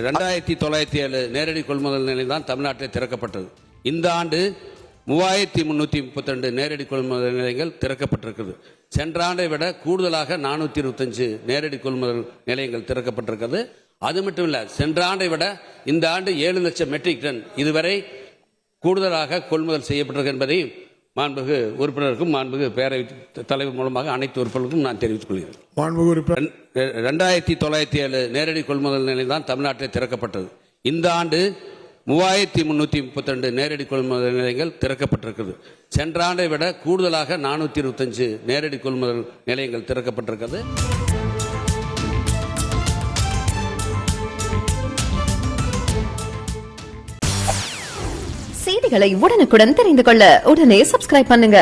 2907 நேரடி கொள்முதல் நிலையம் தான் தமிழ்நாட்டில் திறக்கப்பட்டது. இந்த ஆண்டு 3332 நேரடி கொள்முதல் நிலையங்கள் திறக்கப்பட்டிருக்கிறது. சென்ற ஆண்டை விட கூடுதலாக 425 நேரடி கொள்முதல் நிலையங்கள் திறக்கப்பட்டிருக்கிறது. அது மட்டும் இல்ல, சென்ற ஆண்டை விட இந்த ஆண்டு 7 லட்சம் மெட்ரிக் டன் இதுவரை கூடுதலாக கொள்முதல் செய்யப்பட்டிருக்கு என்பதை மாண்புமிகு உறுப்பினருக்கும் மாண்புமிகு பேரவைத் தலைவர் மூலமாக அனைத்து உறுப்பினருக்கும் நான் தெரிவித்துக் கொள்கிறேன். 2907 நேரடி கொள்முதல் நிலையம் தான் தமிழ்நாட்டில் திறக்கப்பட்டது. இந்த ஆண்டு 3332 நேரடி கொள்முதல் நிலையங்கள் திறக்கப்பட்டிருக்கிறது. சென்ற ஆண்டை விட கூடுதலாக 425 நேரடி கொள்முதல் நிலையங்கள் திறக்கப்பட்டிருக்கிறது. செய்திகளை உடனுக்குடன் தெரிந்து கொள்ள உடனே சப்ஸ்கிரைப் பண்ணுங்க.